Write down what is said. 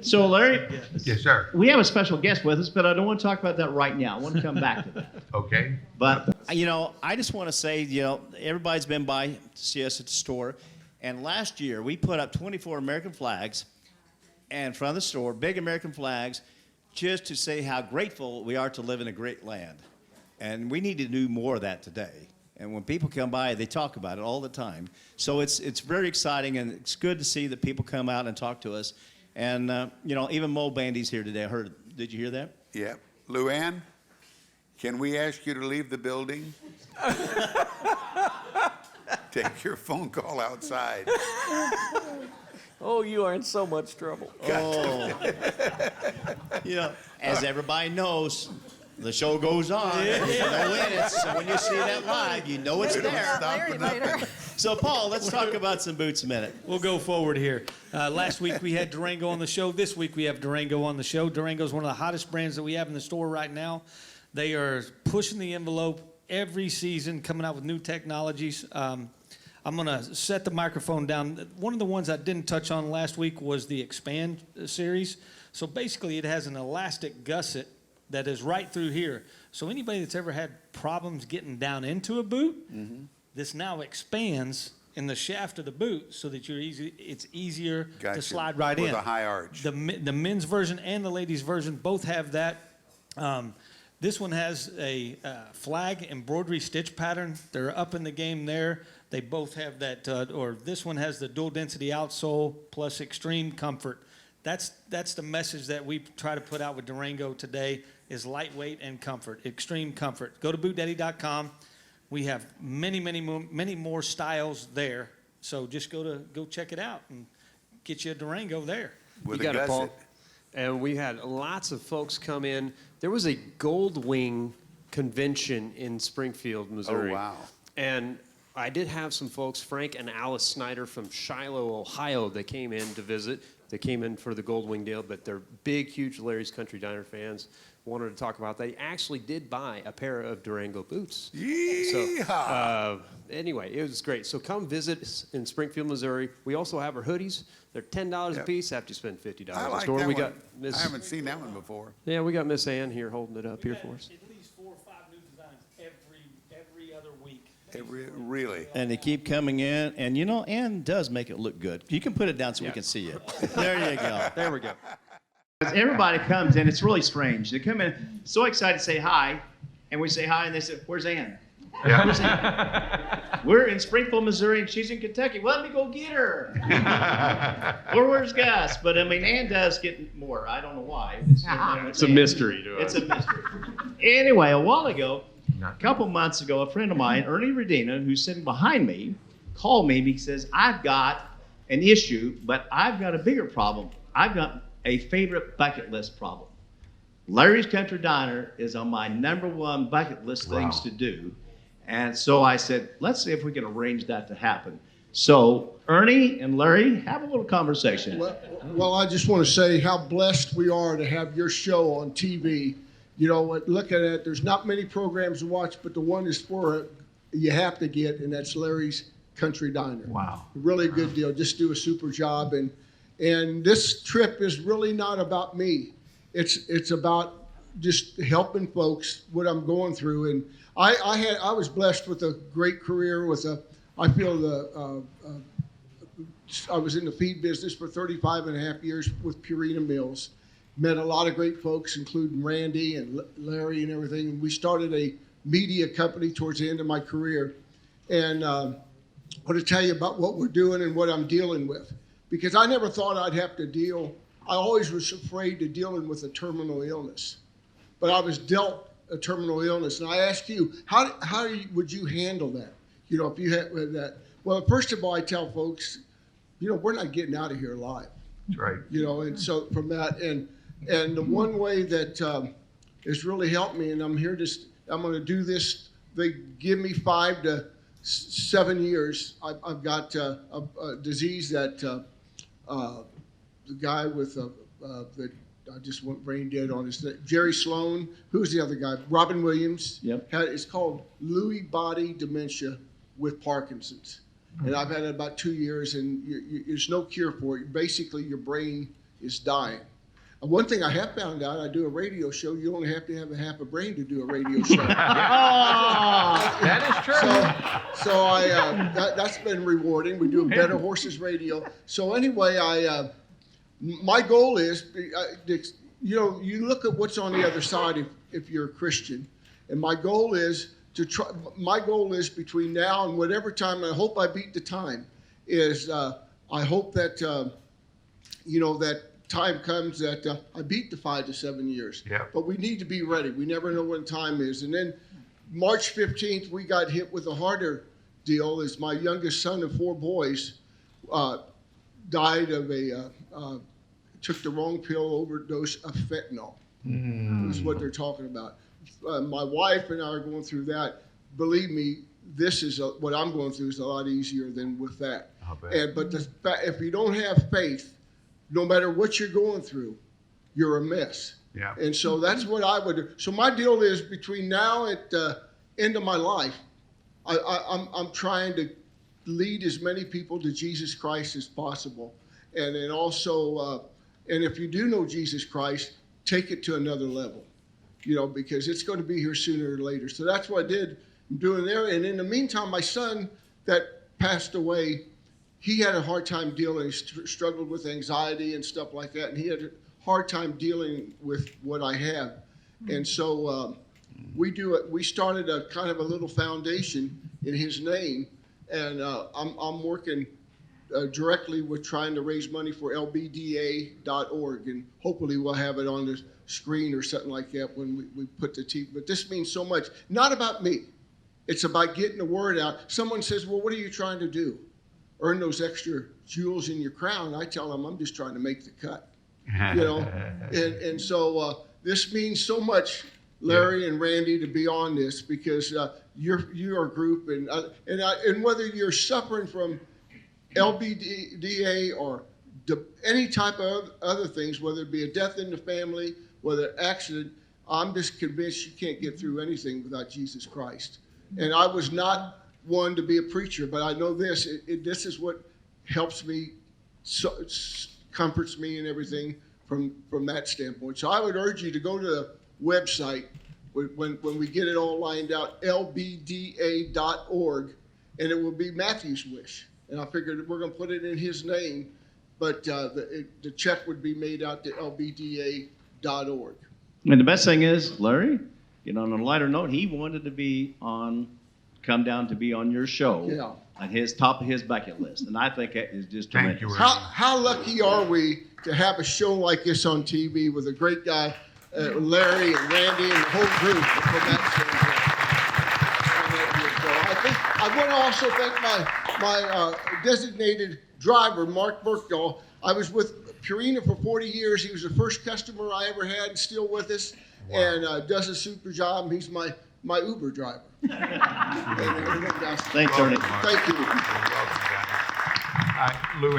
So, Larry, Yes, sir. we have a special guest with us, but I don't want to talk about that right now. I want to come back to that. Okay. But, I just want to say, everybody's been by to see us at the store. And last year, we put up 24 American flags in front of the store, big American flags, just to say how grateful we are to live in a great land. And we need to do more of that today. And when people come by, they talk about it all the time. So it's very exciting, and it's good to see that people come out and talk to us. And, even Mo Bandy's here today. I heard. Did you hear that? Yeah. Luann, can we ask you to leave the building? Take your phone call outside. Oh, you are in so much trouble. Oh. As everybody knows, the show goes on. There's no edits, so when you see that live, you know it's there. So, Paul, let's talk about some boots a minute. We'll go forward here. Last week we had Durango on the show. This week we have Durango on the show. Durango is one of the hottest brands that we have in the store right now. They are pushing the envelope every season, coming out with new technologies. I'm going to set the microphone down. One of the ones I didn't touch on last week was the Expand series. So basically it has an elastic gusset that is right through here. So anybody that's ever had problems getting down into a boot, this now expands in the shaft of the boot so that it's easier to slide right in. With a high arch. The men's version and the ladies' version both have that. This one has a flag embroidery stitch pattern. They're up in the game there. They both have that, this one has the dual density outsole plus extreme comfort. That's the message that we try to put out with Durango today is lightweight and comfort, extreme comfort. Go to BootDaddy.com. We have many more styles there. So just go check it out and get you a Durango there. You got it, Paul. And we had lots of folks come in. There was a Gold Wing convention in Springfield, Missouri. Oh, wow. And I did have some folks, Frank and Alice Snyder from Shiloh, Ohio, that came in to visit. They came in for the Gold Wing deal, but they're big, huge Larry's Country Diner fans. Wanted to talk about that. They actually did buy a pair of Durango boots. Yeehaw! So anyway, it was great. So come visit us in Springfield, Missouri. We also have our hoodies. They're $10 a piece after you spend $50 I at the like store. that We one. got Miss. I haven't seen that one before. Yeah, we got Miss Ann here holding it up here for us. At least 4 or 5 new designs every other week. Really? And they keep coming in. And, Ann does make it look good. You can put it down so we can see it. There you go. There we go. Everybody comes in. It's really strange. They come in so excited to say hi, and we say hi, and they say, "Where's Ann?" Yeah. Where's Ann? We're in Springfield, Missouri, and she's in Kentucky. Well, let me go get her. Or where's Gus? But Ann does get more. I don't know why. It's a mystery to us. It's a mystery. Anyway, a while ago, a couple months ago, a friend of mine, Ernie Redina, who's sitting behind me, called me and he says, "I've got an issue, but I've got a bigger problem. I've got a favorite bucket list problem. Larry's Country Diner is on my #1 bucket list things to do." And so I said, let's see if we can arrange that to happen. So Ernie and Larry, have a little conversation. Well, I just want to say how blessed we are to have your show on TV. Look at it. There's not many programs to watch, but the one is you have to get, and that's Larry's Country Diner. Wow. Really good deal. Just do a super job. And this trip is really not about me. It's about just helping folks what I'm going through. And I was blessed with a great career I was in the feed business for 35 and a half years with Purina Mills. Met a lot of great folks, including Randy and Larry and everything. And we started a media company towards the end of my career. And I want to tell you about what we're doing and what I'm dealing with. Because I never thought I'd have to I always was afraid of dealing with a terminal illness. But I was dealt a terminal illness. And I ask you, how would you handle that? If you had that. Well, first of all, I tell folks, we're not getting out of here alive. That's right. And so from that, and the one way that has really helped me, and I'm going to do this, they give me 5 to 7 years. I've got a disease that the guy with that I just went brain dead on his name. Jerry Sloan. Who's the other guy? Robin Williams. Yep. It's called Lewy body dementia with Parkinson's. And I've had it about 2 years, and there's no cure for it. Basically, your brain is dying. One thing I have found out, I do a radio show, you only have to have a half a brain to do a radio show. That is true. That's been rewarding. We do Better Horses Radio. So anyway, my goal is, you look at what's on the other side if you're a Christian, and my goal is between now and whatever time, and I hope I beat the time, is I hope that, that time comes that I beat the 5 to 7 years. Yeah. But we need to be ready. We never know when time is. And then March 15th, we got hit with a harder deal as my youngest son of 4 boys died of took the wrong pill overdose of fentanyl. Is what they're talking about. My wife and I are going through that. Believe me, what I'm going through is a lot easier than with that. But if you don't have faith, no matter what you're going through, you're a mess. Yeah. And so that's what I would do. So my deal is between now and the end of my life, I'm trying to lead as many people to Jesus Christ as possible. And then also, and if you do know Jesus Christ, take it to another level, because it's going to be here sooner or later. So that's what I did. I'm doing there. And in the meantime, my son that passed away, he had a hard time dealing. He struggled with anxiety and stuff like that, and he had a hard time dealing with what I have. And so we started a kind of a little foundation in his name, and I'm working directly with trying to raise money for lbda.org, and hopefully we'll have it on the screen or something like that when we put the TV. But this means so much. Not about me. It's about getting the word out. Someone says, well, what are you trying to do? Earn those extra jewels in your crown. I tell them I'm just trying to make the cut, and so this means so much, Larry and Randy, to be on this, because you're a group, and whether you're suffering from LBDA or any type of other things, whether it be a death in the family, whether accident, I'm just convinced you can't get through anything without Jesus Christ. And I was not one to be a preacher, but I know this. This is what helps me, comforts me and everything from that standpoint. So I would urge you to go to the website when we get it all lined out, lbda.org, and it will be Matthew's wish. And I figured we're going to put it in his name, but the check would be made out to lbda.org. And the best thing is, Larry, on a lighter note, he wanted to come down to be on your show. Yeah. On his top of his bucket list. And I think that is just tremendous. Thank you, How lucky are we to have a show like this on TV with a great guy, Larry and Randy and the whole group from that standpoint. I want to also thank my designated driver, Mark Burkdahl. I was with Purina for 40 years. He was the first customer I ever had, still with us, and does a super job. He's my Uber driver. Thanks, Ernie. Thank you. You're welcome, guys. Lou,